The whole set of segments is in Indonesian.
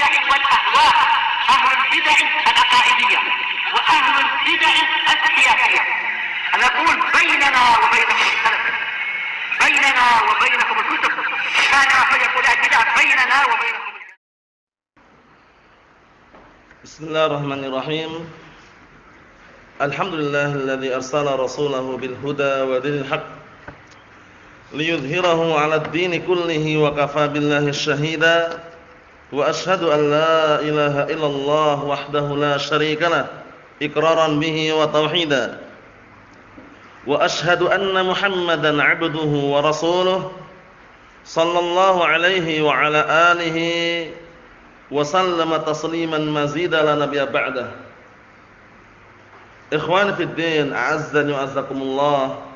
البدع والأهواء، أهل البدع العقائدية وأهل البدع السياسية. نقول بيننا وبينكم السلف، بيننا وبينكم الكتب، كان فيقول البدع بيننا وبينكم. بسم الله الرحمن الرحيم. الحمد لله الذي أرسل رسوله بالهدى ودين الحق ليظهره على الدين كله وكفى بالله شهيدا وأشهد أن لا إله إلا الله وحده لا شريك له إقرارا به وتوحيدا وأشهد أن محمدا عبده ورسوله صلى الله عليه وعلى آله وسلم تسليما مزيدا لا نبي بعده. Ikhwani fid din, a'azzani wa azzakumullah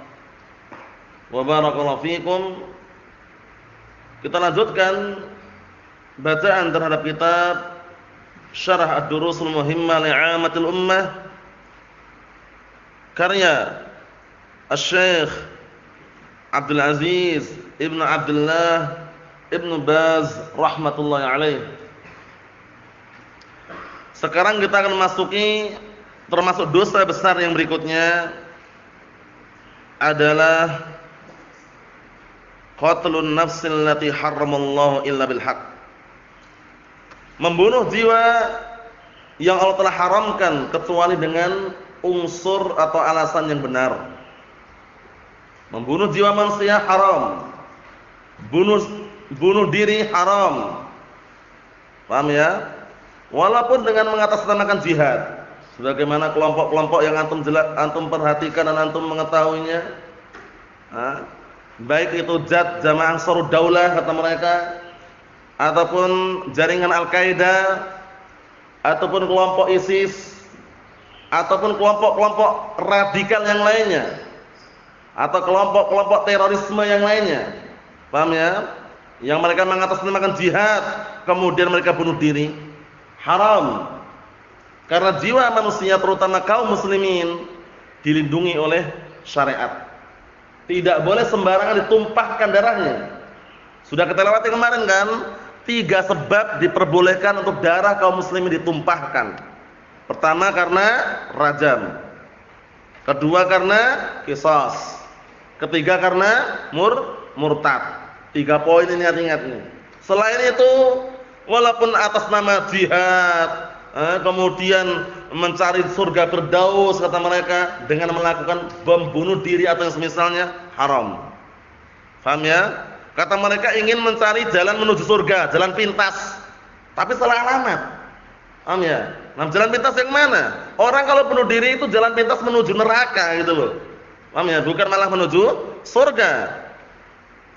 wa barakallahu fikum. Kita lanjutkan bacaan terhadap kitab Syarah Ad-Durusul Muhimmah li'amatil ummah karya Asy-Syaikh Abdul Aziz Ibnu Abdullah Ibnu Baz rahmatullahi alaih. Sekarang kita akan masuki termasuk dosa besar yang berikutnya adalah qatlun nafsil lati harramallahu illa bil haqq. Membunuh jiwa yang Allah telah haramkan kecuali dengan unsur atau alasan yang benar. Membunuh jiwa manusia haram. Bunuh diri haram. Paham ya? Walaupun dengan mengatasnamakan jihad. Sebagaimana kelompok-kelompok yang antum perhatikan dan antum mengetahuinya, baik itu Jamaah Ansarud Daulah kata mereka, ataupun jaringan Al-Qaeda, ataupun kelompok ISIS, ataupun kelompok-kelompok radikal yang lainnya, atau kelompok-kelompok terorisme yang lainnya, paham ya? Yang mereka mengatasnamakan jihad, kemudian mereka bunuh diri, haram. Karena jiwa manusia terutama kaum muslimin dilindungi oleh syariat. Tidak boleh sembarangan ditumpahkan darahnya. Sudah kita lewati kemarin kan? 3 sebab diperbolehkan untuk darah kaum muslimin ditumpahkan. Pertama karena rajam. Kedua karena qisas. Ketiga karena murtad. 3 poin ini ingat-ingat nih. Selain itu, walaupun atas nama jihad, kemudian mencari surga firdaus kata mereka dengan melakukan bom bunuh diri atau yang semisalnya, haram. Paham ya? Kata mereka ingin mencari jalan menuju surga, jalan pintas, tapi salah alamat. Paham ya? Nah, jalan pintas yang mana? Orang kalau bunuh diri itu jalan pintas menuju neraka gitu loh. Paham ya? Bukan malah menuju surga.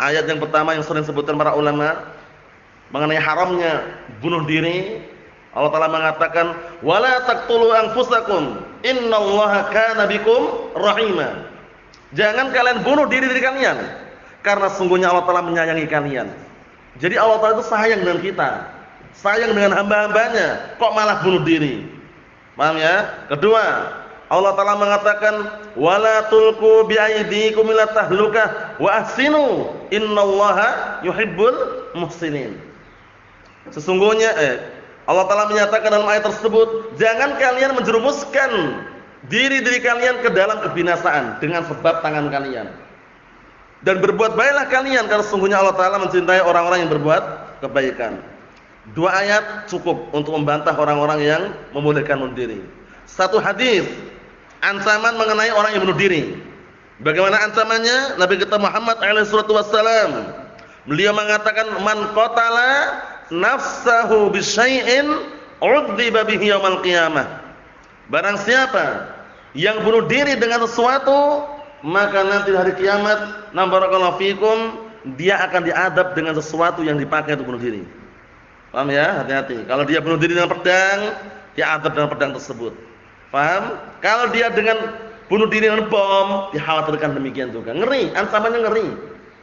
Ayat yang pertama yang sering disebutkan para ulama mengenai haramnya bunuh diri, Allah Ta'ala mengatakan wala taqtulu anfusakum innallaha kana bikum rahima. Jangan kalian bunuh diri kalian karena sungguhnya Allah Ta'ala menyayangi kalian. Jadi Allah Ta'ala itu sayang dengan kita, sayang dengan hamba-hambanya, kok malah bunuh diri. Paham ya? Kedua, Allah Ta'ala mengatakan wala tulqu biaydikum ila tahlukah wa ahsinu innallaha yuhibbul muhsinin. Sesungguhnya Allah Ta'ala menyatakan dalam ayat tersebut, jangan kalian menjerumuskan diri kalian ke dalam kebinasaan dengan sebab tangan kalian. Dan berbuat baiklah kalian karena sesungguhnya Allah Ta'ala mencintai orang-orang yang berbuat kebaikan. 2 ayat cukup untuk membantah orang-orang yang membolehkan bunuh diri. 1 hadis ancaman mengenai orang yang bunuh diri. Bagaimana ancamannya? Nabi kita Muhammad SAW, beliau mengatakan man qatala nafsahu bisyai'in udziba bihi yaumil qiyamah. Barang siapa yang bunuh diri dengan sesuatu, maka nanti hari kiamat, barakallahu fikum, dia akan diadab dengan sesuatu yang dipakai untuk bunuh diri. Paham ya? Hati-hati. Kalau dia bunuh diri dengan pedang, dia adab dengan pedang tersebut. Paham? Kalau dia dengan bunuh diri dengan bom, dikhawatirkan demikian juga. Ngeri, ancamannya ngeri.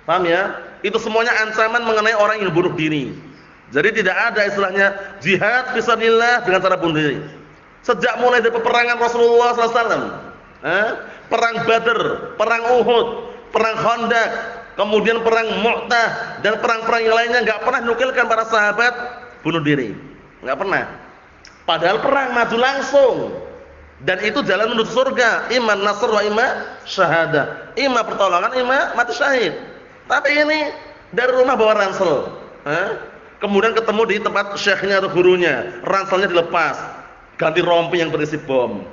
Paham ya? Itu semuanya ancaman mengenai orang yang bunuh diri. Jadi tidak ada istilahnya jihad fisabilillah dengan cara bunuh diri. Sejak mulai dari peperangan Rasulullah SAW, perang Badr, perang Uhud, perang Khandaq, kemudian perang Mu'tah dan perang-perang yang lainnya, nggak pernah nukilkan para sahabat bunuh diri. Enggak pernah. Padahal perang maju langsung. Dan itu jalan menuju surga, iman nasr wa iman syahadah. Ima pertolongan, ima mati syahid. Tapi ini dari rumah bawa ransel. Kemudian ketemu di tempat syekhnya atau gurunya, ranselnya dilepas, ganti rompi yang berisi bom.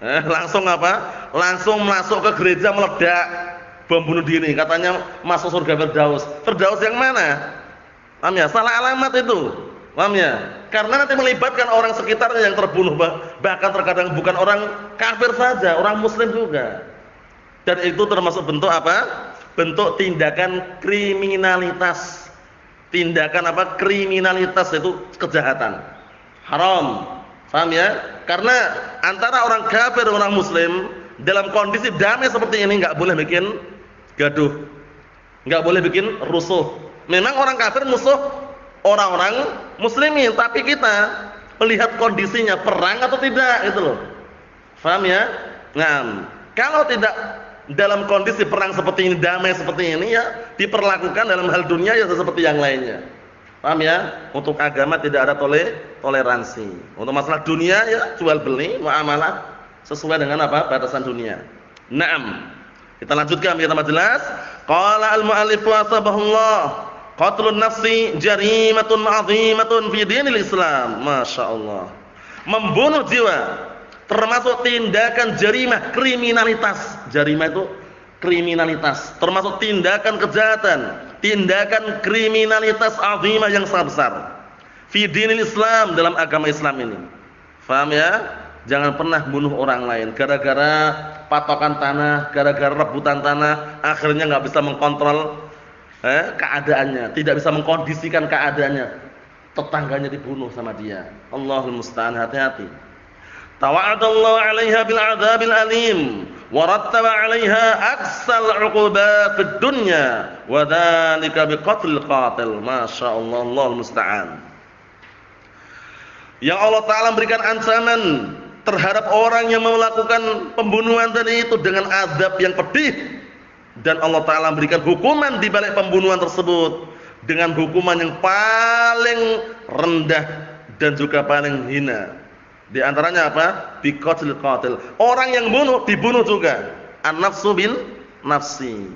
Langsung apa? Langsung masuk ke gereja meledak, bom bunuh diri. Katanya masuk surga Firdaus. Firdaus yang mana? Paham ya? Salah alamat itu. Paham ya? Karena nanti melibatkan orang sekitarnya yang terbunuh, bahkan terkadang bukan orang kafir saja, orang muslim juga. Dan itu termasuk bentuk apa? Bentuk tindakan kriminalitas. Tindakan apa? Kriminalitas itu kejahatan. Haram. Paham ya? Karena antara orang kafir dan orang muslim dalam kondisi damai seperti ini enggak boleh bikin gaduh. Enggak boleh bikin rusuh. Memang orang kafir musuh orang-orang muslimin, tapi kita melihat kondisinya perang atau tidak gitu loh. Paham ya? Nah, kalau tidak dalam kondisi perang seperti ini, damai seperti ini ya diperlakukan dalam hal dunia ya seperti yang lainnya. Paham ya? Untuk agama tidak ada toleransi. Untuk masalah dunia ya jual beli, muamalah sesuai dengan apa? Batasan dunia. Naam. Kita lanjutkan biar tambah jelas. Qala al-mu'allif wa sabahullah, qatlun nafsi jarimatun 'azimatun fi dinil Islam. Masyaallah. Membunuh jiwa termasuk tindakan jarimah, kriminalitas. Jarimah itu kriminalitas, termasuk tindakan kejahatan, tindakan kriminalitas azimah yang sangat besar. Fi dinil Islam, dalam agama Islam ini. Paham ya? Jangan pernah bunuh orang lain gara-gara patokan tanah, gara-gara rebutan tanah, akhirnya enggak bisa mengkontrol keadaannya, tidak bisa mengkondisikan keadaannya. Tetangganya dibunuh sama dia. Allahul musta'an, hati-hati. Tawa'adallahu 'alaiha bil 'adzabil alim wa rattaba 'alaiha aqsal 'uqubat fid dunya wa dzalika biqatlil qatil. Masyaallah, Allahul musta'an. Yang Allah Ta'ala memberikan ancaman terhadap orang yang melakukan pembunuhan tadi itu dengan azab yang pedih, dan Allah Ta'ala memberikan hukuman di balik pembunuhan tersebut dengan hukuman yang paling rendah dan juga paling hina. Di antaranya apa? Biqatlil qatil. Orang yang bunuh dibunuh juga. An-nafsu bil nafsi.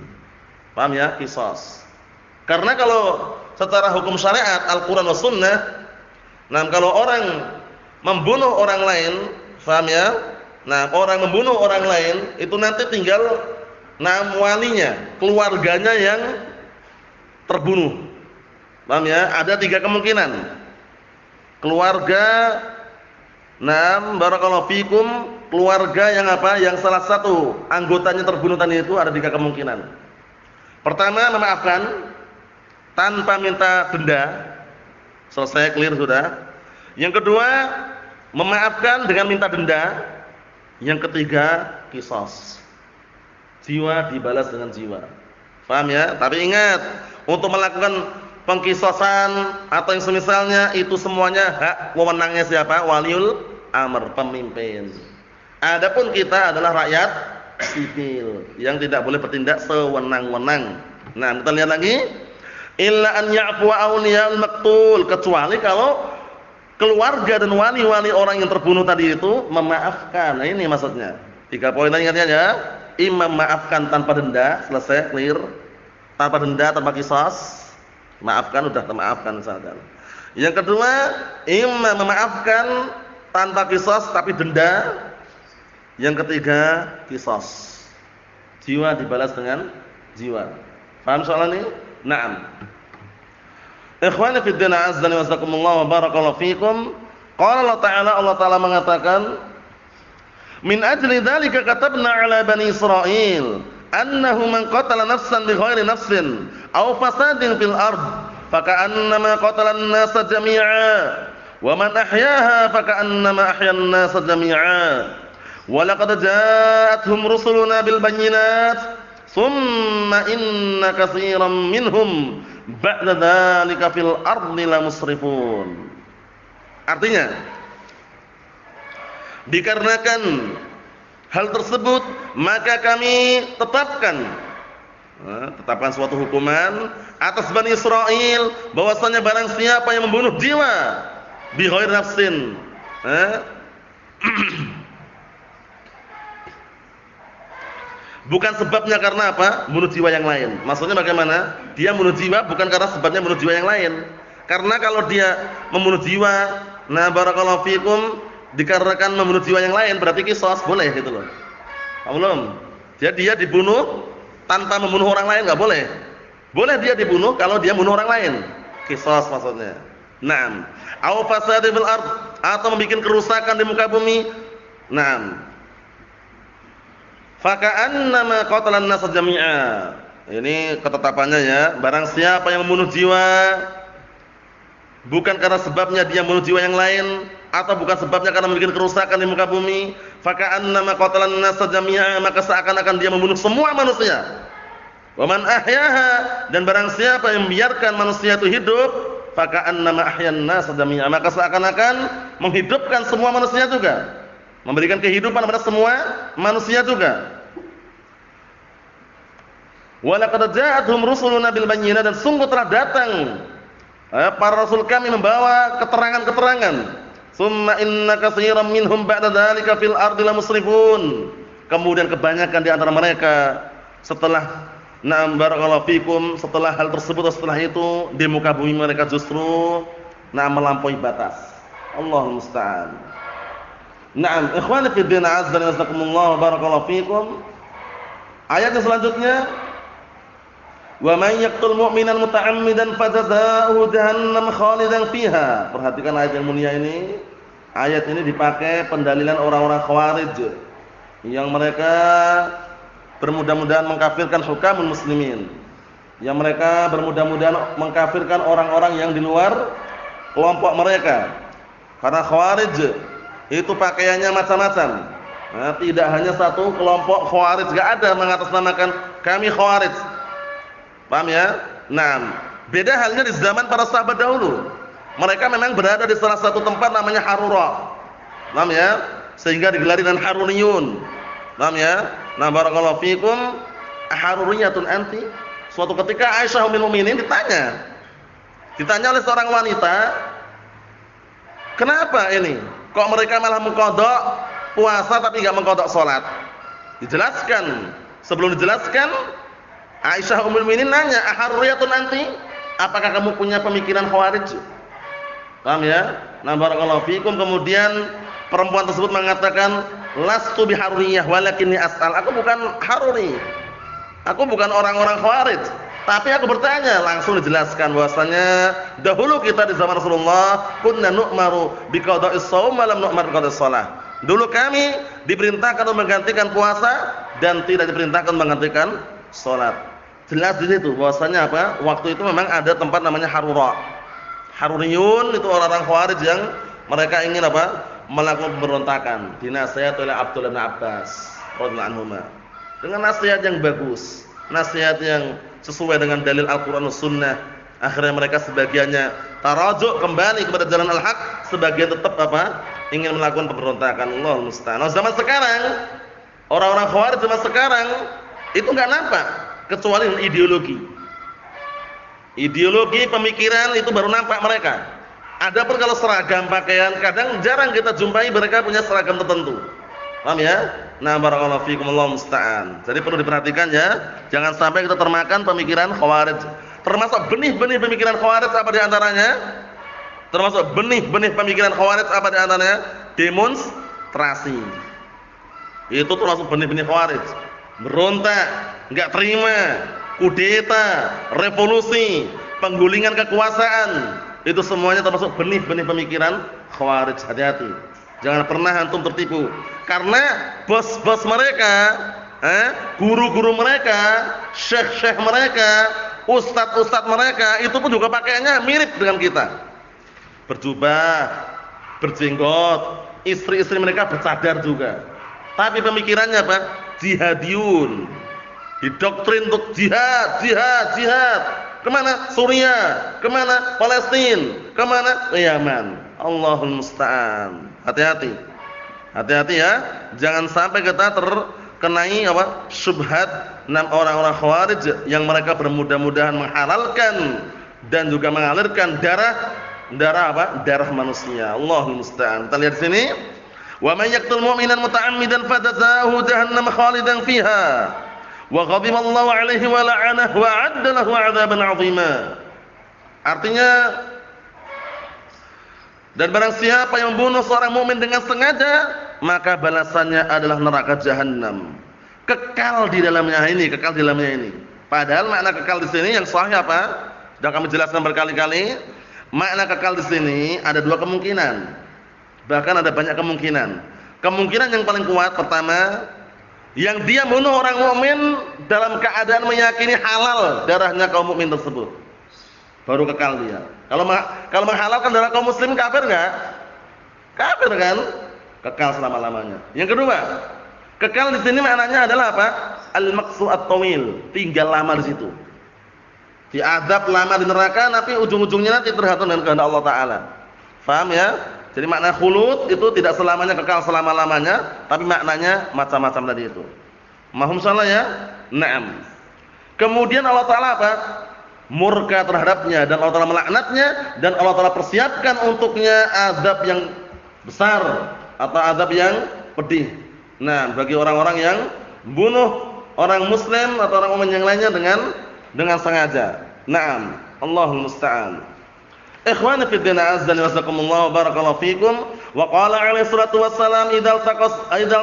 Paham ya? Qisas. Karena kalau secara hukum syariat Al-Qur'an was sunnah, nah kalau orang membunuh orang lain, paham ya? Nah, orang membunuh orang lain itu nanti tinggal walinya, keluarganya yang terbunuh. Paham ya? Ada 3 kemungkinan. Keluarga, barakallahu fikum, keluarga yang apa? Yang salah satu anggotanya terbunuh tadi itu ada 3 kemungkinan. Pertama, memaafkan tanpa minta denda. Selesai, clear sudah. Yang kedua, memaafkan dengan minta denda. Yang ketiga, qisas. Jiwa dibalas dengan jiwa. Paham ya? Tapi ingat, untuk melakukan pengkisasan atau yang semisalnya itu semuanya hak wewenangnya siapa? Waliul amr, pemimpin. Adapun kita adalah rakyat sipil yang tidak boleh bertindak sewenang-wenang. Nah, kita lihat lagi. Illa an ya'fu awliyaul maqtul, kecuali kalau keluarga dan wali-wali orang yang terbunuh tadi itu memaafkan. Nah, ini maksudnya. 3 poin tadi ingatnya ya. Imam memaafkan tanpa denda, selesai, clear. Tanpa denda, tanpa qisas. Maafkan, udah termaafkan misalkan. Yang kedua, imam memaafkan tanpa qisas tapi denda. Yang ketiga, qisas. Jiwa dibalas dengan jiwa. Paham soal ini? Naam. Ikhwani fi din, azdani wa jazakumullah wa barakallahu fikum. Qala Allah Ta'ala mengatakan, min ajli dzalika katabna 'ala bani Israil annahu man qatala nafsan bighairi nafsin aw fasadin fil ard faka'annama qatala an-nasa jami'a wa man ahyaha faka'annama ahya an-nasa jami'a wa laqad ja'atuhum rusuluna bil bayyinat thumma inna katsiran minhum ba'da dzalika fil ardi la musrifun. Artinya, dikarenakan hal tersebut maka kami tetapkan suatu hukuman atas Bani Israel bahwasanya barang siapa yang membunuh jiwa bi ghairi nafsin. Bukan sebabnya karena apa? Bunuh jiwa yang lain. Maksudnya bagaimana? Dia bunuh jiwa bukan karena sebabnya bunuh jiwa yang lain. Karena kalau dia membunuh jiwa, nah barakallahu fikum, dikarenakan membunuh jiwa yang lain berarti qisas boleh gitu loh. Belum. Jadi dia dibunuh tanpa membunuh orang lain enggak boleh. Boleh dia dibunuh kalau dia membunuh orang lain. Qisas maksudnya. Naam. Au fasadi fil ard, atau membuat kerusakan di muka bumi. Naam. Faka'annama qatalan nas jami'a. Ini ketetapannya ya, barang siapa yang membunuh jiwa bukan karena sebabnya dia membunuh jiwa yang lain atau bukan sebabnya karena membuat kerusakan di muka bumi, faka'annama qatalan nas jami'a, maka seakan-akan dia membunuh semua manusia. Wa man ahyaha, dan barang siapa yang membiarkan manusia itu hidup, faka'annama ahyan nas jami'a, maka seakan-akan menghidupkan semua manusia juga. Memberikan kehidupan kepada semua manusia juga. Walaqad ja'atuhum rusuluna bil bayyinati, dan sungguh telah datang para rasul kami membawa keterangan-keterangan. Summa inna katsiran minhum ba'da dzalika fil ardi lamusrifun. Kemudian kebanyakan di antara mereka setelah na'am barakallahu fikum, setelah hal tersebut, setelah itu di muka bumi mereka justru melampaui batas. Allahul musta'an. Naam, ikhwani fi din, azza wa jazakumullah, barakallahu fikum. Ayat yang selanjutnya, wa may yaqtul mu'minan muta'ammidan fajazaohu jahannam khalidan fiha. Perhatikan ayat yang mulia ini. Ayat ini dipakai pendalilan orang-orang Khawarij yang mereka bermudah-mudahan mengkafirkan hukamul muslimin. Yang mereka bermudah-mudahan mengkafirkan orang-orang yang di luar kelompok mereka. Karena Khawarij itu pakaiannya macam-macam. Nah, tidak hanya satu kelompok Khawarij, enggak ada mengatasnamakan kami Khawarij. Paham ya? Nah, beda halnya di zaman para sahabat dahulu. Mereka memang berada di salah satu tempat namanya Harura. Paham ya? Sehingga digelari dengan Haruriyun. Paham ya? Nah, barakallahu fikum, Haruriyatun anti? Suatu ketika Aisyah ummul mukminin ditanya oleh seorang wanita, kenapa ini? Kok mereka malah mengqadha puasa tapi enggak mengqadha salat? Dijelaskan. Sebelum dijelaskan, Aisyah ummul mukminin nanya, "Aharriyatun anti? Apakah kamu punya pemikiran Khawarij?" Paham ya? Nah, barakallahu fikum. Kemudian perempuan tersebut mengatakan, "Lastu biharuriyah walakinni as'al." Aku bukan Haruri. Aku bukan orang-orang Khawarij. Tapi aku bertanya, langsung dijelaskan bahwasanya dahulu kita di zaman Rasulullah kunna nu'maru biqada'is shaum wa lam nu'mar biqada'is shalah. Dulu kami diperintahkan untuk menggantikan puasa dan tidak diperintahkan menggantikan salat. Jelas di situ bahwasanya apa? Waktu itu memang ada tempat namanya Harura. Haruriyun itu orang-orang Khawarij yang mereka ingin apa? Melakukan pemberontakan. Dinasihat oleh Abdullah bin Abbas radhiyallahu anhuma. Dengan nasihat yang bagus, nasihat yang sesuai dengan dalil Al-Qur'an dan Sunnah. Akhirnya mereka sebagiannya tarajuk kembali kepada jalan al-haq, sebagian tetap apa? Ingin melakukan pemberontakan. Allahul musta'an. Nah, zaman sekarang, orang-orang Khawarij zaman sekarang itu enggak nampak kecuali dengan ideologi. Ideologi, pemikiran itu baru nampak mereka. Adapun kalau seragam pakaian, kadang jarang kita jumpai mereka punya seragam tertentu. Paham ya? Nah, barakallahu fikum, Allahul musta'an. Jadi perlu diperhatikan ya, jangan sampai kita termakan pemikiran Khawarij. Termasuk benih-benih pemikiran Khawarij apa di antaranya? Termasuk benih-benih pemikiran Khawarij apa di antaranya? Demonstrasi. Itu termasuk benih-benih Khawarij. Berontak, enggak terima, kudeta, revolusi, penggulingan kekuasaan. Itu semuanya termasuk benih-benih pemikiran Khawarij. Hati-hati. Jangan pernah antum tertipu. Karena bos-bos mereka, guru-guru mereka, syekh-syekh mereka, ustadz-ustadz mereka, itu pun juga pakaiannya mirip dengan kita. Berjubah, berjenggot, istri-istri mereka bercadar juga. Tapi pemikirannya apa? Jihadiyun. Didoktrin untuk jihad, jihad, jihad. Kemana? Suriah. Kemana? Palestina. Kemana? Yaman. Allahul musta'an. Hati-hati. Hati-hati ya. Jangan sampai kita terkenai apa? Syubhat orang-orang Khawarij yang mereka bermudah-mudahan menghalalkan dan juga mengalirkan darah darah apa? Darah manusia. Allahul musta'an. Kita lihat sini. Wa may yaqtul mu'minan muta'ammidan fajazaohu jahannam khalidan fiha. Wa ghadiba Allahu 'alaihi wa la'anahu wa 'adda lahu 'adzaban 'azima. Artinya, dan barang siapa yang membunuh seorang mukmin dengan sengaja, maka balasannya adalah neraka jahanam. Kekal di dalamnya ini, kekal di dalamnya ini. Padahal makna kekal di sini yang sahih apa? Sudah kami jelaskan berkali-kali. Makna kekal di sini ada dua kemungkinan. Bahkan ada banyak kemungkinan. Kemungkinan yang paling kuat pertama, yang dia bunuh orang mukmin dalam keadaan meyakini halal darahnya kaum mukmin tersebut, baru kekal dia. Kalau menghalalkan darah kaum muslim kafir enggak? Kafir kan? Kekal selama-lamanya. Yang kedua, kekal di sini maknanya adalah apa? Al-maqsu at-tawil, tinggal lama di situ. Diazab lama di neraka, nanti ujung-ujungnya nanti tergantung dengan kehendak Allah Taala. Faham ya? Jadi makna khulud itu tidak selamanya kekal selama-lamanya, tapi maknanya macam-macam tadi itu. Mahum salah ya? Naam. Kemudian Allah Taala apa? Murka terhadapnya dan Allah Taala melaknatnya dan Allah Taala persiapkan untuknya azab yang besar atau azab yang pedih. Nah, bagi orang-orang yang bunuh orang muslim atau orang mukmin yang lainnya dengan sengaja. Naam, Allahul musta'an. Ikhwani fi din, azza wa jazakumullah wa barakallahu fikum. Wa qala alaihi salatu wassalam idzal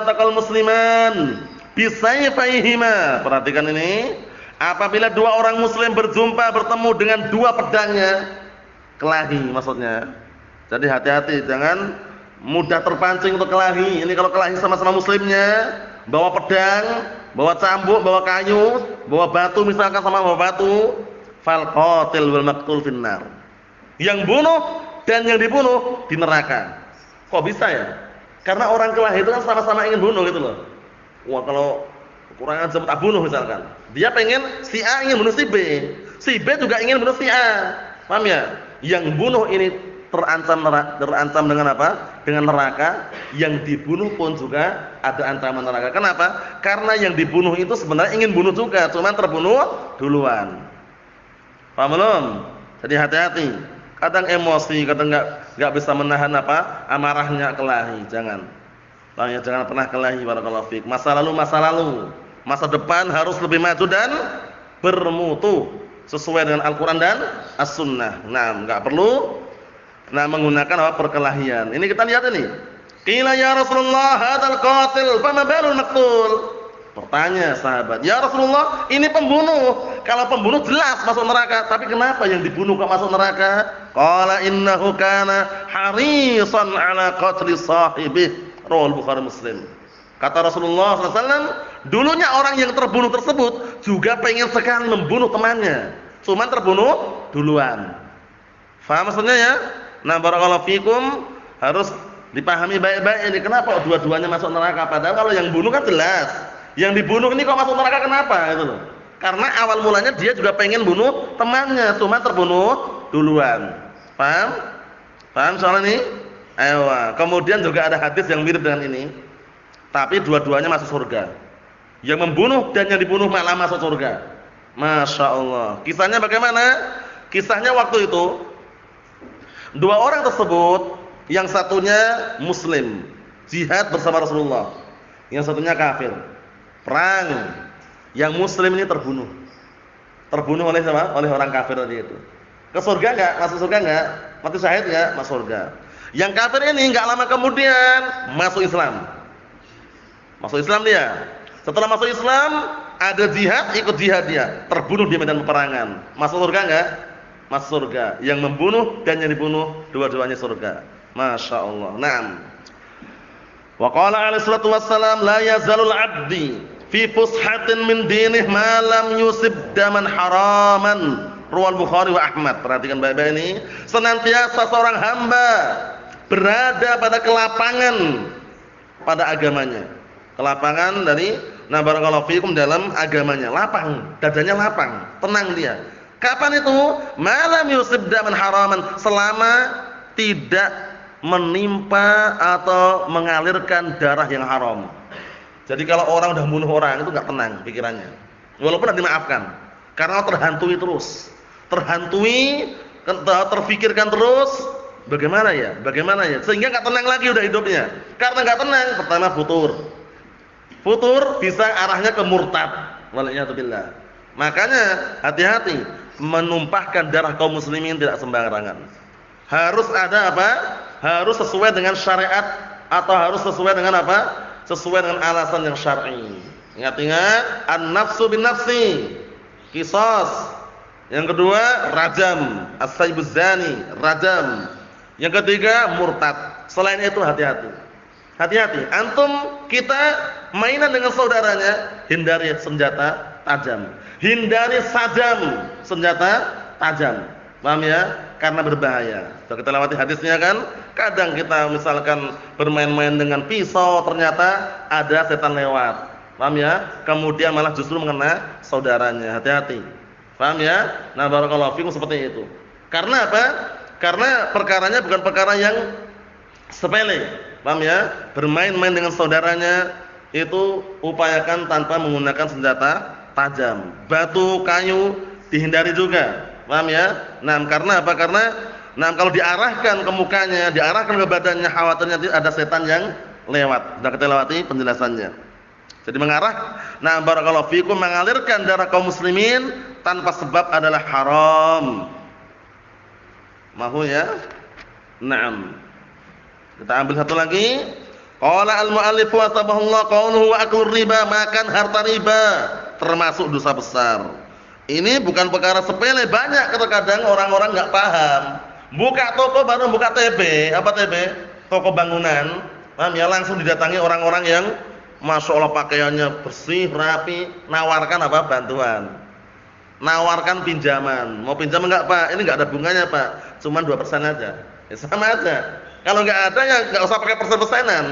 taqal musliman bisayfayhima. Perhatikan ini. Apabila dua orang muslim berjumpa bertemu dengan dua pedangnya, kelahi maksudnya. Jadi hati-hati, jangan mudah terpancing untuk kelahi. Ini kalau kelahi sama-sama muslimnya, bawa pedang, bawa cambuk, bawa kayu, bawa batu misalkan sama bawa batu, fal qatil wal maqtul finnar. Yang bunuh dan yang dibunuh di neraka. Kok bisa ya? Karena orang kelahi itu kan sama-sama ingin bunuh gitu loh. Wah, kalau kurang ajar tak bunuh misalkan. Dia pengen si A ingin bunuh si B. Si B juga ingin bunuh si A. Paham ya? Yang bunuh ini terancam dengan apa? Dengan neraka. Yang dibunuh pun juga ada ancaman neraka. Kenapa? Karena yang dibunuh itu sebenarnya ingin bunuh juga, cuma terbunuh duluan. Paham belum? Jadi hati-hati. Kadang emosi, kadang enggak bisa menahan apa? Amarahnya kelahi. Jangan. Jangan pernah kelahi, barakallahu fiik. Masa lalu. Masa depan harus lebih maju dan bermutu sesuai dengan Al-Qur'an dan As-Sunnah. Nah, enggak perlu menggunakan apa perkelahian. Ini kita lihat ini. Qila ya Rasulullah hadzal qatil fama balul maqtul. Bertanya sahabat, "Ya Rasulullah, ini pembunuh. Kalau pembunuh jelas masuk neraka, tapi kenapa yang dibunuh kok masuk neraka?" Qala innahu kana harisan ala qatli sahibih. Rawal Bukhari Muslim. Kata Rasulullah SAW, dulunya orang yang terbunuh tersebut juga pengen sekali membunuh temannya, cuman terbunuh duluan. Faham maksudnya ya? Nah, barakallahu fikum, harus dipahami baik-baik ini. Kenapa dua-duanya masuk neraka? Padahal kalau yang bunuh kan jelas. Yang dibunuh ini kok masuk neraka kenapa? Itu loh. Karena awal mulanya dia juga pengen bunuh temannya, cuman terbunuh duluan. Paham? Paham soal ini? Ayo. Kemudian juga ada hadis yang mirip dengan ini. Tapi dua-duanya masuk surga. Yang membunuh dan yang dibunuh malah masuk surga. Masya Allah. Kisahnya bagaimana? Kisahnya waktu itu dua orang tersebut, yang satunya muslim, jihad bersama Rasulullah. Yang satunya kafir, perang. Yang muslim ini terbunuh. Terbunuh oleh siapa? Oleh orang kafir tadi itu. Ke surga enggak? Masuk surga enggak? Mati syahid enggak? Masuk surga. Yang kafir ini enggak lama kemudian masuk Islam. Masuk Islam dia. Setelah masuk Islam, ada jihad, ikut jihad dia. Terbunuh di medan peperangan. Masuk surga enggak? Masuk surga. Yang membunuh dan yang dibunuh dua-duanya surga. Masya Allah. Naam. Wa qala alaihi salatu wassalam la yazalul abdi fi fushatin min dinih ma lam yusib daman haraman. Ruwal Bukhari wa Ahmad. Perhatikan baik-baik ini. Senantiasa seorang hamba berada pada kelapangan pada agamanya. Kelapangan dari barakallahu fikum dalam agamanya, lapang, dadanya lapang, tenang dia. Kapan itu? Malam yusib daman haraman, selama tidak menimpa atau mengalirkan darah yang haram. Jadi kalau orang udah bunuh orang itu enggak tenang pikirannya. Walaupun sudah dimaafkan, karena terhantui terus. Terhantui, terfikirkan terus bagaimana ya? Bagaimana ya? Sehingga nggak tenang lagi udah hidupnya. Karena nggak tenang, pertama futur. Futur bisa arahnya ke murtad. Waliyadzubillah. Makanya hati-hati menumpahkan darah kaum muslimin tidak sembarangan. Harus ada apa? Harus sesuai dengan syariat atau harus sesuai dengan apa? Sesuai dengan alasan yang syar'i. Ingat-ingat, an-nafsu bin nafsi. Qisas. Yang kedua, rajam, as-saybuz zani, rajam. Yang ketiga, murtad. Selain itu hati-hati. Hati-hati. Antum kita mainan dengan saudaranya, hindari senjata tajam. Hindari sajam, senjata tajam. Paham ya? Karena berbahaya. Sudah kita lewati hadisnya kan? Kadang kita misalkan bermain-main dengan pisau, ternyata ada setan lewat. Paham ya? Kemudian malah justru mengena saudaranya. Hati-hati. Paham ya? Nah, barakallahu fikum seperti itu. Karena apa? Karena perkaranya bukan perkara yang sepele. Paham ya? Bermain-main dengan saudaranya itu upayakan tanpa menggunakan senjata tajam. Batu, kayu dihindari juga. Paham ya? Nah, karena apa? Karena kalau diarahkan ke mukanya, diarahkan ke badannya, khawatirnya ada setan yang lewat. Sudah kita lewati penjelasannya. Jadi mengarah, nah barakallahu fikum, mengalirkan darah kaum muslimin tanpa sebab adalah haram. Mahu ya? Naam. Kita ambil satu lagi. Qala al-mu'allif wa tabahullah qawluhu wa aklur riba, makan harta riba termasuk dosa besar. Ini bukan perkara sepele, banyak terkadang orang-orang enggak paham. Buka toko baru buka TB, apa TB? Toko bangunan. Paham ya? Langsung didatangi orang-orang yang Masya Allah pakaiannya bersih, rapi, nawarkan apa? Bantuan. Nawarkan pinjaman. Mau pinjam enggak, Pak? Ini enggak ada bunganya, Pak. Cuman 2% aja. Ya sama aja. Kalau enggak ada ya enggak usah pakai persen-persenan.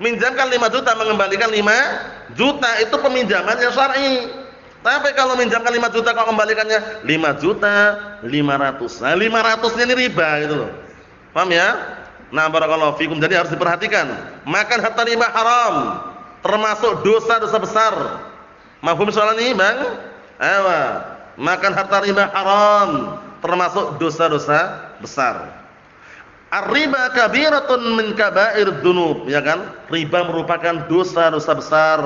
Minjamkan 5 juta, mengembalikan 5 juta, itu peminjaman yang syar'i. Tapi kalau minjamkan 5 juta kalau kembalikannya 5 juta 500. Nah, 500-nya ini riba gitu loh. Paham ya? Nah, barakallahu fikum. Jadi harus diperhatikan. Makan harta riba haram. Termasuk dosa-dosa besar. Mafhum soal ini, Bang? Ayo. Makan harta riba haram, termasuk dosa-dosa besar. Ar-riba kabiratun min kaba'ir dzunub, ya kan? Riba merupakan dosa-dosa besar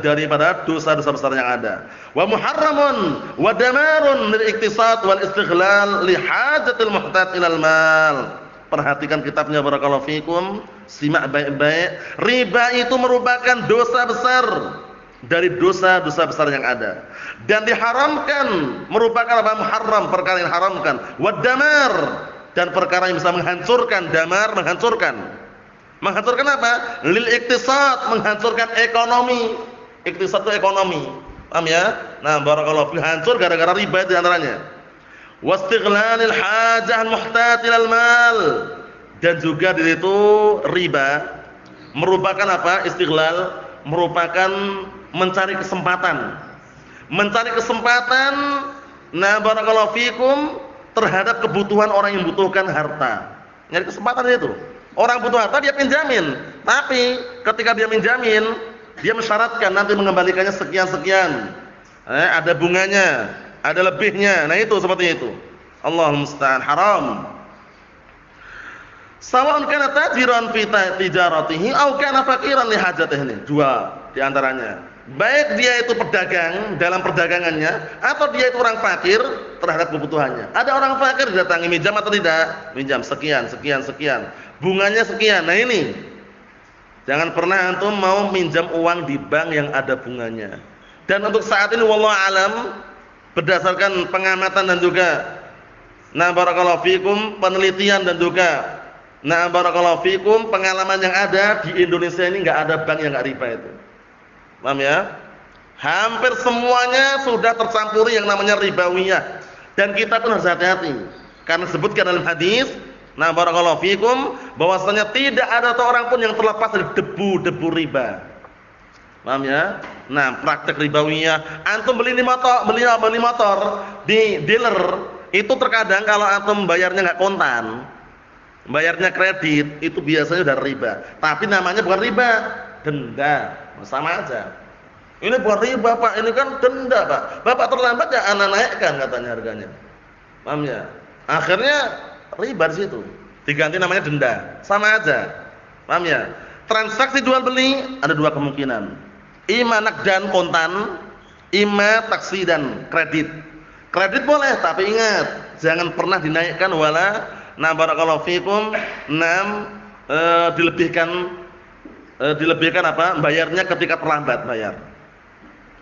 daripada dosa-dosa besar yang ada. Wa muharramun wa damarun lil iktisad wal istighlal li hajatil muhtaj ilal mal. Perhatikan kitabnya barakallahu fikum, simak baik-baik. Riba itu merupakan dosa besar dari dosa-dosa besar yang ada, dan diharamkan, merupakan apa? Muharram, perkara yang haramkan. Wad damar, dan perkara yang bisa menghancurkan. Damar, menghancurkan. Menghancurkan apa? Lil iktisad, menghancurkan ekonomi. Iktisad itu ekonomi. Paham ya? Nah, barakallahu fi, hancur gara-gara riba di antaranya. Wastighlalil hajah muhtaj ilal mal, dan juga di situ riba merupakan apa? Istighlal merupakan mencari kesempatan. Mencari kesempatan, nah barakallahu fikum, terhadap kebutuhan orang yang membutuhkan harta. Nyari kesempatan itu. Orang butuh harta dia pinjamin, tapi ketika dia minjamin, dia mensyaratkan nanti mengembalikannya sekian-sekian. Ada bunganya, ada lebihnya. Nah itu seperti itu. Allahumma musta'an, haram. Sawa'un kana tajiran fi tijaratihi aw kana faqiran li hajatihi. Dua di antaranya. Baik dia itu pedagang dalam perdagangannya, atau dia itu orang fakir terhadap kebutuhannya. Ada orang fakir didatangi, minjam atau tidak? Minjam sekian, sekian, sekian. Bunganya sekian. Nah ini, jangan pernah antum mau minjam uang di bank yang ada bunganya. Dan untuk saat ini wallahu alam, berdasarkan pengamatan dan juga barakallahu fikum, penelitian dan juga barakallahu fikum, pengalaman yang ada di Indonesia ini enggak ada bank yang enggak riba itu. Paham ya? Hampir semuanya sudah tercampuri yang namanya ribawiyah. Dan kita pun harus hati-hati. Karena disebutkan dalam hadis, barakallahu fikum, bahwasanya tidak ada seorang pun yang terlepas dari debu-debu riba. Paham ya? Nah, praktek ribawiyah, antum beli motor di dealer, itu terkadang kalau antum bayarnya enggak kontan, bayarnya kredit, itu biasanya sudah riba. Tapi namanya bukan riba, denda. Sama aja. Ini bukan riba, Pak, ini kan denda, Pak. Bapak terlambat ya anak naikkan katanya harganya. Paham ya? Akhirnya riba di situ. diganti namanya denda. Sama aja. Paham ya? Transaksi jual beli ada dua kemungkinan. Ima nakdan kontan, ima taksi dan kredit. Kredit boleh, tapi ingat jangan pernah dinaikkan wala barakallahu fikum dilebihkan apa? Bayarnya ketika terlambat bayar.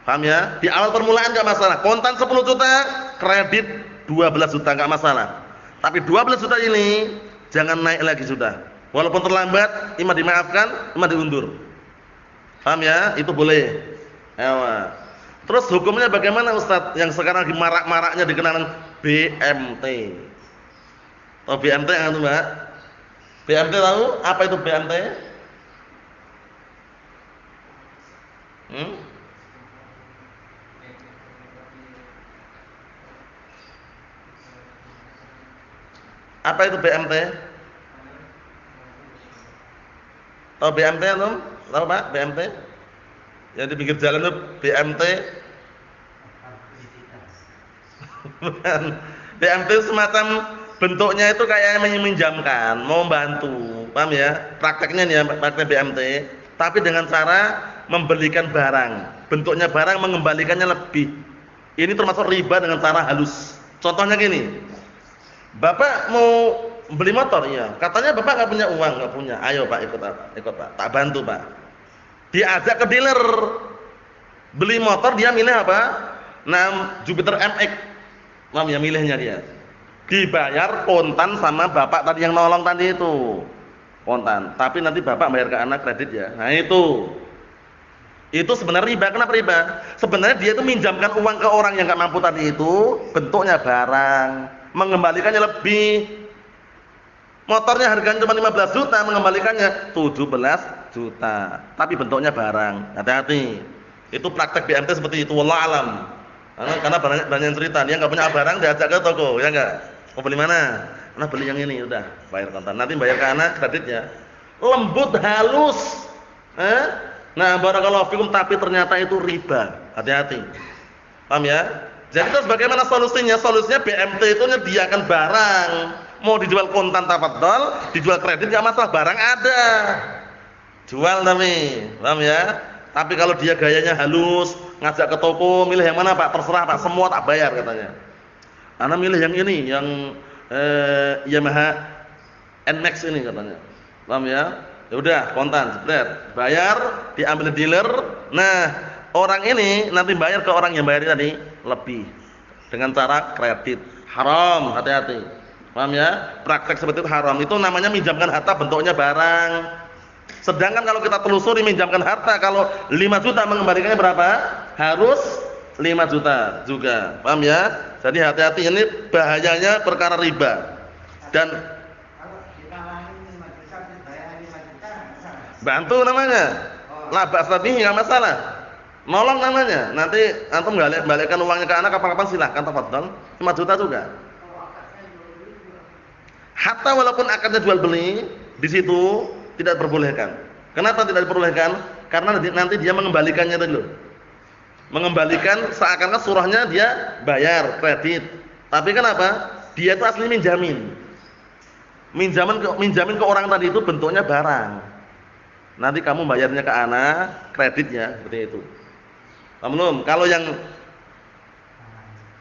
Paham ya? Di awal permulaan enggak masalah. Kontan 10 juta, kredit 12 juta enggak masalah. Tapi 12 juta ini jangan naik lagi sudah. Walaupun terlambat, ima dimaafkan, ima diundur. Paham ya? Itu boleh. Ewa. Terus hukumnya bagaimana Ustaz? Yang sekarang marak-maraknya dikenal BMT. Tahu BMT enggak tuh, Mbak? BMT tahu? Apa itu BMT? Apa itu BMT? Tahu BMT atau? Tahu Pak BMT? Yang di pinggir jalan itu BMT. Bukan. BMT semacam bentuknya itu kayak meminjamkan, mau membantu. Paham ya? Prakteknya nih ya, praktek BMT, tapi dengan cara membelikan barang. Bentuknya barang mengembalikannya lebih. Ini termasuk riba dengan cara halus. Contohnya gini. Bapak mau beli motor, iya. Katanya Bapak nggak punya uang, nggak punya. Ayo Pak, ikut Pak. Tak bantu Pak. Diajak ke dealer. Beli motor, dia milih apa? Jupiter MX. Mam ya milihnya dia. Dibayar kontan sama bapak tadi yang nolong tadi itu. Kontan. Tapi nanti bapak bayar ke anak kredit ya. Nah itu. Itu sebenarnya riba. Kenapa riba? Sebenarnya dia itu minjamkan uang ke orang yang nggak mampu tadi itu, bentuknya barang, mengembalikannya lebih. Motornya harganya cuma 15 juta, mengembalikannya 17 juta. Tapi bentuknya barang. Hati-hati. Itu praktek BMT seperti itu, wallah alam. Karena banyak yang cerita, dia nggak punya barang, diajak ke toko, ya enggak? Mau beli mana? Nah beli yang ini, udah bayar kontan. Nanti bayar ke anak kreditnya. Lembut, halus. Nah, barakallahu fikum, tapi ternyata itu riba. Hati-hati. Paham ya? Jadi terus bagaimana solusinya? Solusinya BMT itu nyediakan barang. Mau dijual kontan tafadhol, dijual kredit enggak masalah, barang ada. Jual tapi, paham ya? Tapi kalau dia gayanya halus, ngajak ke toko, milih yang mana Pak? Terserah Pak, semua tak bayar katanya. Ana milih yang ini, yang Yamaha NMAX ini katanya. Paham ya? Ya udah, kontan, jebret. Bayar, diambil dealer. Nah, orang ini nanti bayar ke orang yang bayar tadi lebih dengan cara kredit. Haram, hati-hati. Paham ya? Praktek seperti itu haram. Itu namanya minjamkan harta bentuknya barang. Sedangkan kalau kita telusuri minjamkan harta, kalau 5 juta mengembalikannya berapa? Harus 5 juta juga. Paham ya? Jadi hati-hati, ini bahayanya perkara riba. Dan bantu namanya. Labas tadi enggak masalah. Nolong namanya. Nanti antum balikkan uangnya ke anak kapan-kapan silahkan tafadhol. 5 juta juga. Hatta walaupun akadnya jual beli, di situ tidak diperbolehkan. Kenapa tidak diperbolehkan? Karena nanti dia mengembalikannya tadi loh. Mengembalikan seakan-akan surahnya dia bayar kredit. Tapi kenapa? Dia itu asli minjamin. Minjamin ke orang tadi itu bentuknya barang. Nanti kamu bayarnya ke anak, kreditnya seperti itu. Belum. Kalau yang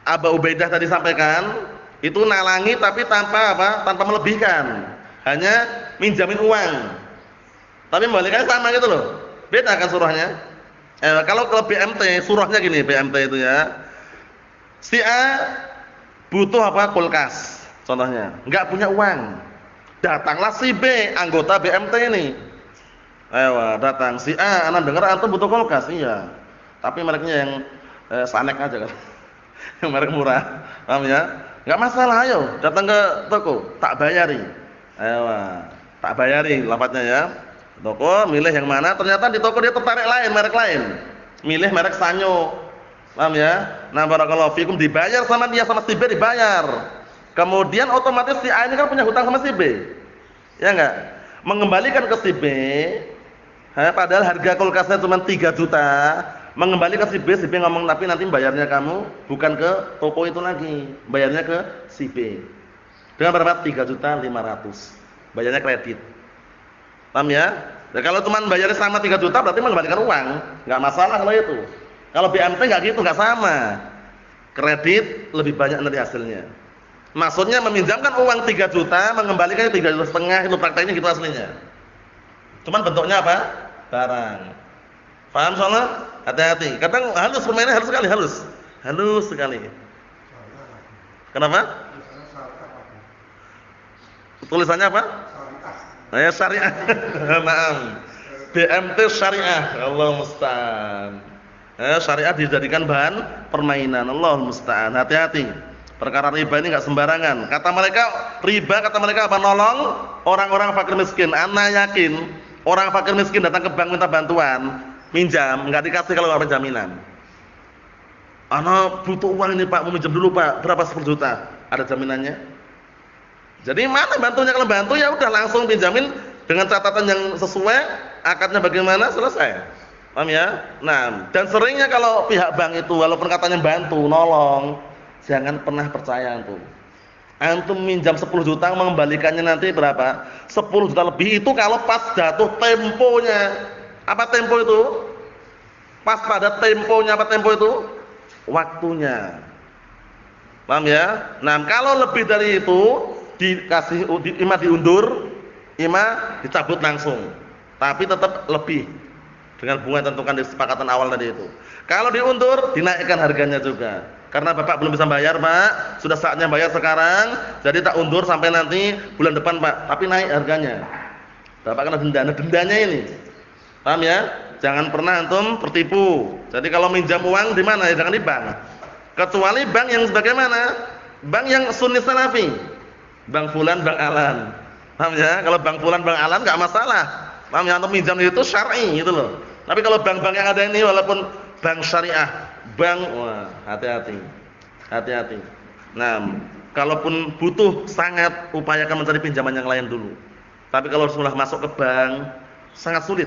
Aba Ubaidah tadi sampaikan, itu nalangi tapi tanpa apa? Tanpa melebihkan. Hanya minjamin uang. Tapi membalikannya sama gitu loh. Beda kan surahnya. Kalau BMT, surahnya gini BMT itu ya. Si A butuh apa? Kulkas. Contohnya, enggak punya uang. Datanglah si B, anggota BMT ini. Datang si A, anak dengar antum butuh kulkas. Iya. Tapi mereknya yang Sanek aja kan. Yang merek murah. Paham ya? Enggak masalah, ayo datang ke toko, tak bayari. Tak bayari lafadznya ya. Toko milih yang mana, ternyata di toko dia tertarik lain, merek lain. Milih merek Sanyo. Paham ya? Nah, barakallahu fikum, dibayar sama dia, sama si B dibayar. Kemudian otomatis si A ini kan punya hutang sama si B. Ya enggak? Mengembalikan ke si B, padahal harga kulkasnya cuma 3 juta, mengembalikan si B ngomong tapi nanti bayarnya kamu bukan ke toko itu lagi, bayarnya ke si B. Dengan berapa? 3.500.000. bayarnya kredit. Paham ya? Nah, kalau cuma bayarnya sama 3 juta berarti mengembalikan uang, nggak masalah kalau itu. Kalau BMT nggak gitu, nggak sama. Kredit lebih banyak nanti hasilnya. Maksudnya meminjamkan uang 3 juta, mengembalikannya 3,5 juta, itu prakteknya gitu aslinya. Cuman bentuknya apa? Barang. Paham soalnya? Hati-hati. Kadang halus permainannya halus sekali, halus. Halus sekali. Kenapa? Tulisannya apa? Syariah. Maaf. BMT syariah. Allah musta'an. Syariah dijadikan bahan permainan. Allah musta'an. Hati-hati. Perkara riba ini enggak sembarangan. Kata mereka, riba kata mereka apa? Nolong orang-orang fakir miskin. Ana yakin orang fakir miskin datang ke bank minta bantuan, minjam, enggak dikasih kalau enggak ada jaminan. Ana butuh uang ini Pak, mau minjam dulu Pak. Berapa 10 juta? Ada jaminannya? Jadi mana bantunya? Kalau bantu ya udah langsung pinjamin dengan catatan yang sesuai, akadnya bagaimana, selesai. Paham ya? Nah, dan seringnya kalau pihak bank itu walaupun katanya bantu, nolong, jangan pernah percaya antum. Antum minjam 10 juta mengembalikannya nanti berapa? 10 juta lebih itu kalau pas jatuh temponya. Apa tempo itu? Pas pada temponya, apa tempo itu? Waktunya. Paham ya? Nah, kalau lebih dari itu dikasih ima diundur, ima dicabut langsung. Tapi tetap lebih dengan bunga yang tentukan di kesepakatan awal tadi itu. Kalau diundur, dinaikkan harganya juga. Karena Bapak belum bisa bayar, Pak. Sudah saatnya bayar sekarang, jadi tak undur sampai nanti bulan depan, Pak. Tapi naik harganya. Bapak kena denda. Nah, dendanya ini. Paham ya? Jangan pernah antum tertipu. Jadi kalau minjam uang di mana? Ya jangan di bank. Kecuali bank yang sebagaimana? Bank yang sunni salafi. Bank Fulan, Bank Alan. Paham ya? Kalau Bank Fulan, Bank Alan enggak masalah. Paham ya? Untuk minjam itu syar'i gitu loh. Tapi kalau bank-bank yang ada ini walaupun bank syariah, bank, wah, hati-hati. Hati-hati. Nah, kalaupun butuh sangat upayakan mencari pinjaman yang lain dulu. Tapi kalau sudah masuk ke bank sangat sulit.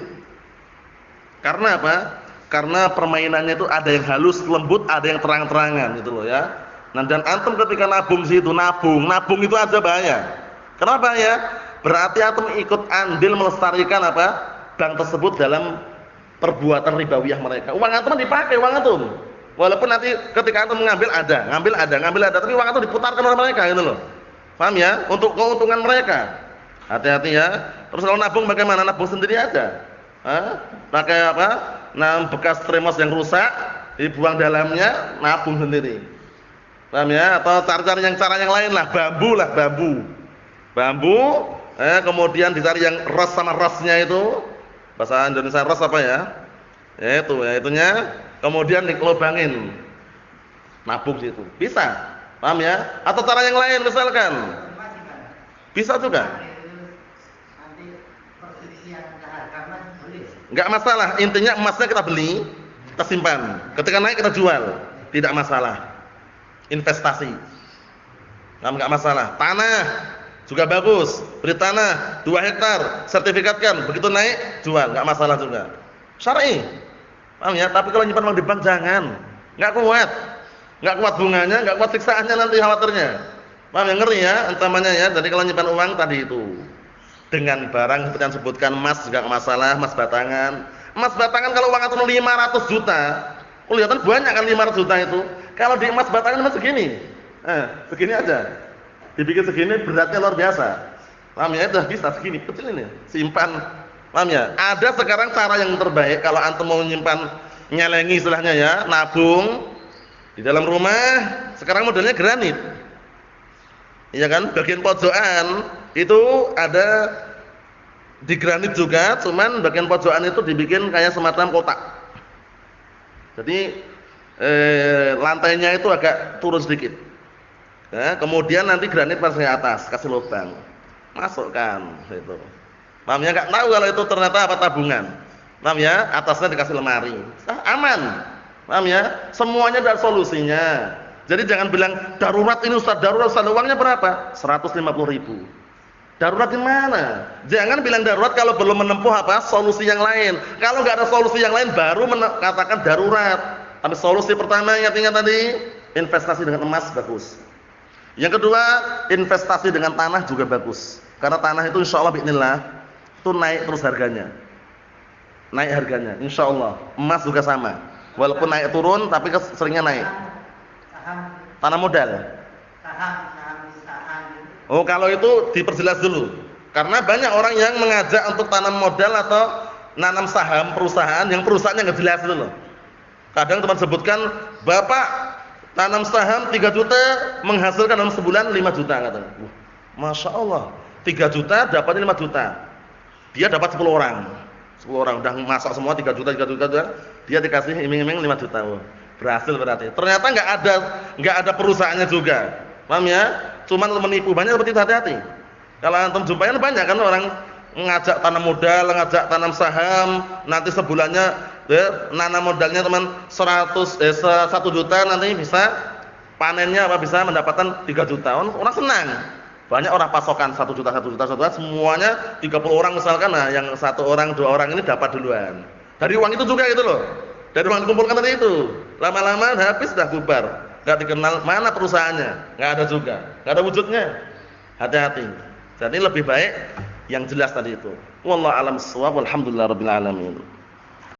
Karena apa? Karena permainannya itu ada yang halus, lembut, ada yang terang-terangan gitu loh ya. Nah, dan antum ketika nabung situ, nabung itu aja bahaya. Kenapa bahaya? Berarti antum ikut andil melestarikan apa? Bank tersebut dalam perbuatan ribawiyah mereka. Uang antum dipakai, uang antum. Walaupun nanti ketika antum ngambil ada, tapi uang antum diputarkan oleh mereka gitu loh. Paham ya? Untuk keuntungan mereka. Hati-hati ya. Terus kalau nabung bagaimana? Nabung sendiri aja. Pakai apa? Nah, bekas termos yang rusak dibuang dalamnya, nabung sendiri. Paham ya? Atau cari-cari cara yang lain lah, bambu, kemudian dicari yang ros sama rosnya itu, bahasa Indonesia ros apa ya? Ya itu, ya itunya, kemudian dikelubangin, nabung situ, bisa, paham ya? Atau cara yang lain misalkan, bisa juga, nggak masalah, intinya emasnya kita beli, kita simpan, ketika naik kita jual, tidak masalah. Investasi, nggak masalah. Tanah juga bagus, beli tanah 2 hektar, sertifikatkan, begitu naik jual, nggak masalah juga. Syar'i, paham ya? Tapi kalau nyimpan uang di bank jangan, nggak kuat bunganya, nggak kuat siksaannya nanti khawatirnya. Paham ya? Ngeri ya, ancamannya ya. Jadi kalau nyimpan uang tadi itu dengan barang seperti yang sebutkan, emas juga nggak masalah, emas batangan. Emas batangan kalau uang antum 500 juta, kelihatan banyak kan 500 juta itu. Kalau di emas batangan emas segini, segini aja, dibikin segini beratnya luar biasa. Paham ya? Udah bisa segini, kecil ini, simpan. Paham ya? Ada sekarang cara yang terbaik kalau antum mau menyimpan, nyelengi istilahnya ya, nabung di dalam rumah. Sekarang modelnya granit, iya kan? Bagian pojokan itu ada di granit juga, cuman bagian pojokan itu dibikin kayak semacam kotak. Jadi lantainya itu agak turun sedikit. Ya, kemudian nanti granit pasang ke atas, kasih lubang, masukkan itu. Paham ya? Enggak tahu kalau itu ternyata apa tabungan. Paham ya? Atasnya dikasih lemari, aman. Paham ya? Semuanya ada solusinya. Jadi jangan bilang darurat ini Ustaz, darurat uangnya berapa? 150.000. Darurat di mana? Jangan bilang darurat kalau belum menempuh apa? Solusi yang lain. Kalau enggak ada solusi yang lain baru katakan darurat. Tapi solusi pertama yang ingat tadi, investasi dengan emas bagus. Yang kedua, investasi dengan tanah juga bagus. Karena tanah itu insyaallah bismillah itu naik terus harganya. Naik harganya insyaallah. Emas juga sama. Walaupun naik turun tapi seringnya naik. Tanah modal. Oh, kalau itu diperjelas dulu. Karena banyak orang yang mengajak untuk tanam modal atau nanam saham perusahaan yang perusahaannya enggak jelas dulu. Kadang teman sebutkan, "Bapak tanam saham 3 juta menghasilkan dalam sebulan 5 juta," katanya. Masya Allah, 3 juta dapatnya 5 juta. Dia dapat 10 orang. 10 orang udah masak semua 3 juta, dia dikasih iming-iming 5 juta. Wah, berhasil berarti. Ternyata enggak ada perusahaannya juga. Paham ya? Cuman menipu, banyak seperti itu, hati-hati. Kalau antum jumpain banyak kan orang ngajak tanam modal, ngajak tanam saham, nanti sebulannya nanam modalnya teman 1 juta, nanti bisa panennya bisa mendapatkan 3 juta. Orang senang. Banyak orang pasokan 1 juta, semuanya 30 orang misalkan, nah yang 1 orang, 2 orang ini dapat duluan. Dari uang itu juga gitu loh. Dari uang dikumpulkan tadi itu. Lama-lama habis dah bubar. Enggak dikenal mana perusahaannya, enggak ada juga. Enggak ada wujudnya. Hati-hati. Jadi lebih baik yang jelas tadi itu. Wallahu a'lam bissawab. Walhamdulillahirabbil alamin.